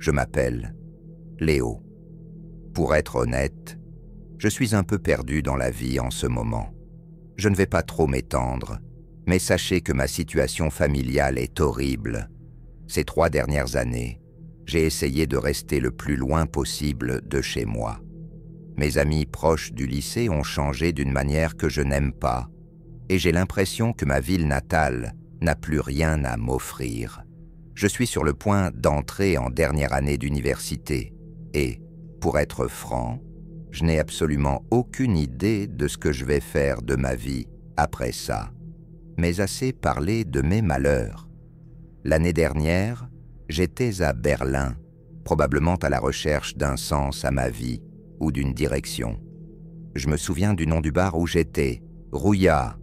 Je m'appelle Léo. Pour être honnête, je suis un peu perdu dans la vie en ce moment. Je ne vais pas trop m'étendre, mais sachez que ma situation familiale est horrible. Ces 3 dernières années, j'ai essayé de rester le plus loin possible de chez moi. Mes amis proches du lycée ont changé d'une manière que je n'aime pas, et j'ai l'impression que ma ville natale n'a plus rien à m'offrir. Je suis sur le point d'entrer en dernière année d'université, et, pour être franc, je n'ai absolument aucune idée de ce que je vais faire de ma vie après ça. Mais assez parlé de mes malheurs. L'année dernière, j'étais à Berlin, probablement à la recherche d'un sens à ma vie ou d'une direction. Je me souviens du nom du bar où j'étais, Rouya.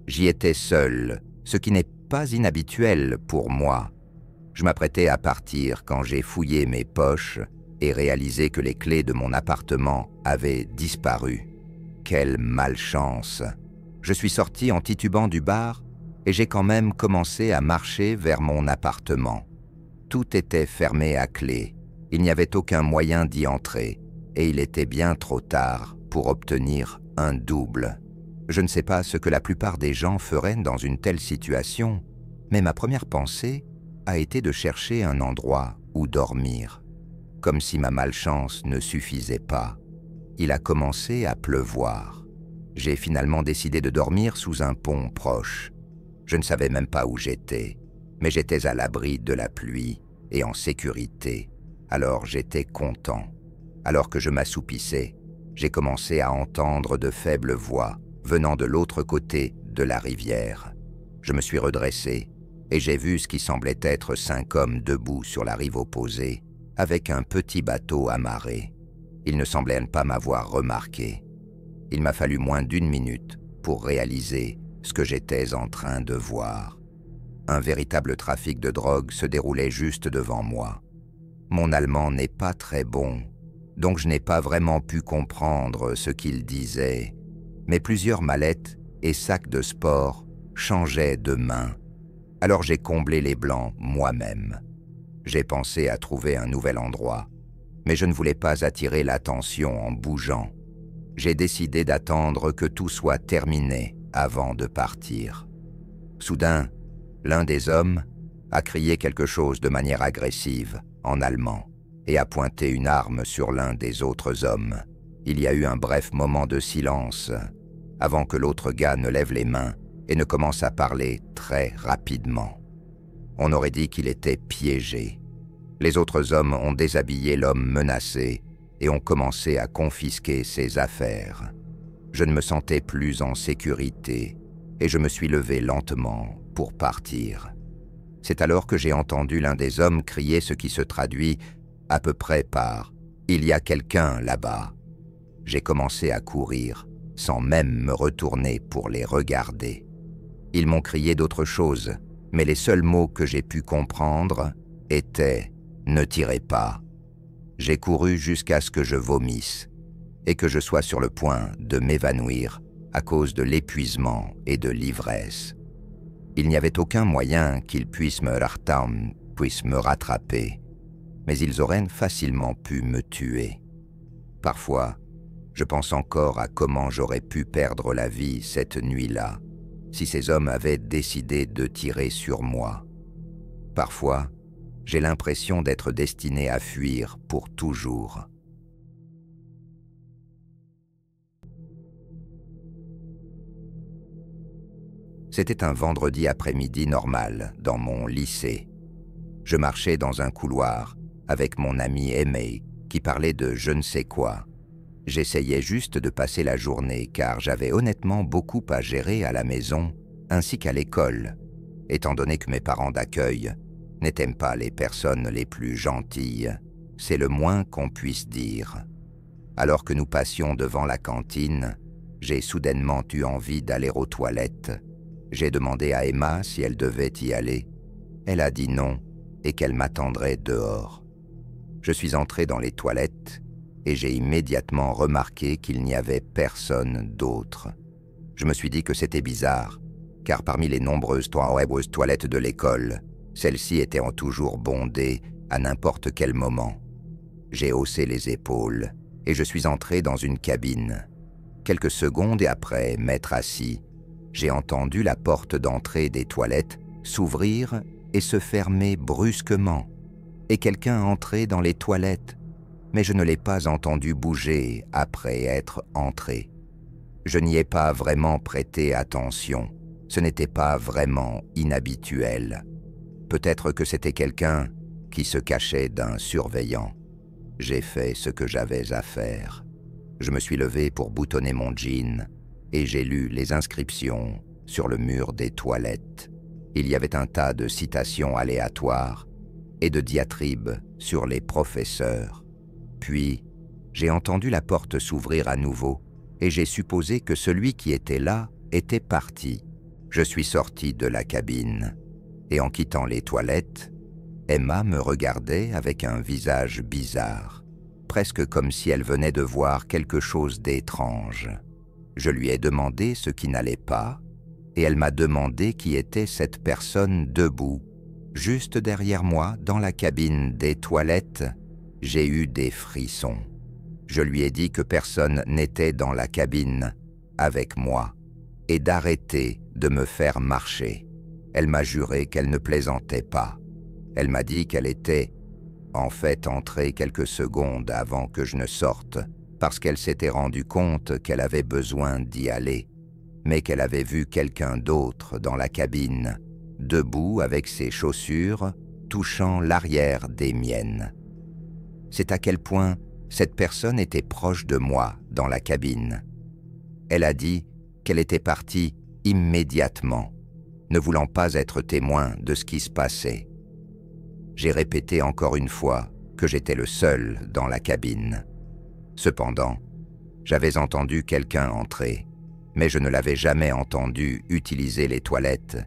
J'y étais seul, ce qui n'est pas inhabituel pour moi. Je m'apprêtais à partir quand j'ai fouillé mes poches et réalisé que les clés de mon appartement avaient disparu. Quelle malchance! Je suis sorti en titubant du bar et j'ai quand même commencé à marcher vers mon appartement. Tout était fermé à clé, il n'y avait aucun moyen d'y entrer et il était bien trop tard pour obtenir un double. Je ne sais pas ce que la plupart des gens feraient dans une telle situation, mais ma première pensée a été de chercher un endroit où dormir. Comme si ma malchance ne suffisait pas, il a commencé à pleuvoir. J'ai finalement décidé de dormir sous un pont proche. Je ne savais même pas où j'étais, mais j'étais à l'abri de la pluie et en sécurité, alors j'étais content. Alors que je m'assoupissais, j'ai commencé à entendre de faibles voix venant de l'autre côté de la rivière. Je me suis redressé et j'ai vu ce qui semblait être 5 hommes debout sur la rive opposée, avec un petit bateau amarré. Ils ne semblaient pas m'avoir remarqué. Il m'a fallu moins d'1 minute pour réaliser ce que j'étais en train de voir. Un véritable trafic de drogue se déroulait juste devant moi. Mon allemand n'est pas très bon, donc je n'ai pas vraiment pu comprendre ce qu'il disait, mais plusieurs mallettes et sacs de sport changeaient de main. Alors j'ai comblé les blancs moi-même. J'ai pensé à trouver un nouvel endroit, mais je ne voulais pas attirer l'attention en bougeant. J'ai décidé d'attendre que tout soit terminé avant de partir. Soudain, l'un des hommes a crié quelque chose de manière agressive, en allemand, et a pointé une arme sur l'un des autres hommes. Il y a eu un bref moment de silence, avant que l'autre gars ne lève les mains et ne commence à parler très rapidement. On aurait dit qu'il était piégé. Les autres hommes ont déshabillé l'homme menacé et ont commencé à confisquer ses affaires. Je ne me sentais plus en sécurité et je me suis levé lentement pour partir. C'est alors que j'ai entendu l'un des hommes crier ce qui se traduit à peu près par « Il y a quelqu'un là-bas ». J'ai commencé à courir, sans même me retourner pour les regarder. Ils m'ont crié d'autres choses, mais les seuls mots que j'ai pu comprendre étaient « Ne tirez pas ». J'ai couru jusqu'à ce que je vomisse et que je sois sur le point de m'évanouir à cause de l'épuisement et de l'ivresse. Il n'y avait aucun moyen qu'ils puissent me rattraper, mais ils auraient facilement pu me tuer. Parfois, je pense encore à comment j'aurais pu perdre la vie cette nuit-là, si ces hommes avaient décidé de tirer sur moi. Parfois, j'ai l'impression d'être destiné à fuir pour toujours. C'était un vendredi après-midi normal dans mon lycée. Je marchais dans un couloir avec mon ami Aimé qui parlait de je ne sais quoi. J'essayais juste de passer la journée car j'avais honnêtement beaucoup à gérer à la maison ainsi qu'à l'école, étant donné que mes parents d'accueil n'étaient pas les personnes les plus gentilles, c'est le moins qu'on puisse dire. Alors que nous passions devant la cantine, j'ai soudainement eu envie d'aller aux toilettes. J'ai demandé à Emma si elle devait y aller. Elle a dit non et qu'elle m'attendrait dehors. Je suis entré dans les toilettes et j'ai immédiatement remarqué qu'il n'y avait personne d'autre. Je me suis dit que c'était bizarre, car parmi les nombreuses toilettes de l'école, celle-ci était toujours bondée à n'importe quel moment. J'ai haussé les épaules et je suis entré dans une cabine. Quelques secondes et après m'être assis, j'ai entendu la porte d'entrée des toilettes s'ouvrir et se fermer brusquement, et quelqu'un entrer dans les toilettes, mais je ne l'ai pas entendu bouger après être entré. Je n'y ai pas vraiment prêté attention, ce n'était pas vraiment inhabituel. Peut-être que c'était quelqu'un qui se cachait d'un surveillant. J'ai fait ce que j'avais à faire. Je me suis levé pour boutonner mon jean et j'ai lu les inscriptions sur le mur des toilettes. Il y avait un tas de citations aléatoires et de diatribes sur les professeurs. Puis, j'ai entendu la porte s'ouvrir à nouveau et j'ai supposé que celui qui était là était parti. Je suis sorti de la cabine et en quittant les toilettes, Emma me regardait avec un visage bizarre, presque comme si elle venait de voir quelque chose d'étrange. Je lui ai demandé ce qui n'allait pas et elle m'a demandé qui était cette personne debout, juste derrière moi dans la cabine des toilettes. J'ai eu des frissons. Je lui ai dit que personne n'était dans la cabine avec moi et d'arrêter de me faire marcher. Elle m'a juré qu'elle ne plaisantait pas. Elle m'a dit qu'elle était en fait entrée quelques secondes avant que je ne sorte parce qu'elle s'était rendue compte qu'elle avait besoin d'y aller, mais qu'elle avait vu quelqu'un d'autre dans la cabine, debout avec ses chaussures touchant l'arrière des miennes. C'est à quel point cette personne était proche de moi dans la cabine. Elle a dit qu'elle était partie immédiatement, ne voulant pas être témoin de ce qui se passait. J'ai répété encore une fois que j'étais le seul dans la cabine. Cependant, j'avais entendu quelqu'un entrer, mais je ne l'avais jamais entendu utiliser les toilettes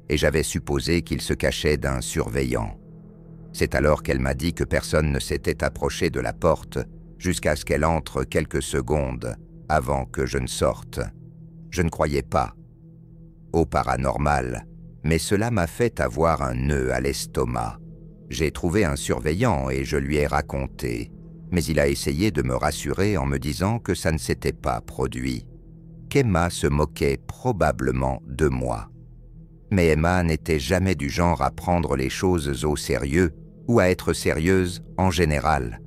et j'avais supposé qu'il se cachait d'un surveillant. C'est alors qu'elle m'a dit que personne ne s'était approché de la porte jusqu'à ce qu'elle entre quelques secondes avant que je ne sorte. Je ne croyais pas au paranormal, mais cela m'a fait avoir un nœud à l'estomac. J'ai trouvé un surveillant et je lui ai raconté, mais il a essayé de me rassurer en me disant que ça ne s'était pas produit, qu'Emma se moquait probablement de moi. Mais Emma n'était jamais du genre à prendre les choses au sérieux ou à être sérieuse en général.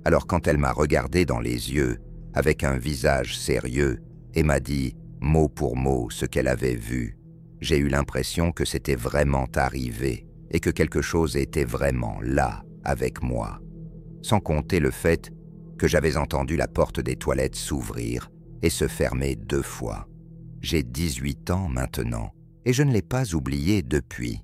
Alors quand elle m'a regardé dans les yeux, avec un visage sérieux, et m'a dit mot pour mot ce qu'elle avait vu, j'ai eu l'impression que c'était vraiment arrivé et que quelque chose était vraiment là avec moi. Sans compter le fait que j'avais entendu la porte des toilettes s'ouvrir et se fermer 2 fois. J'ai 18 ans maintenant et je ne l'ai pas oublié depuis.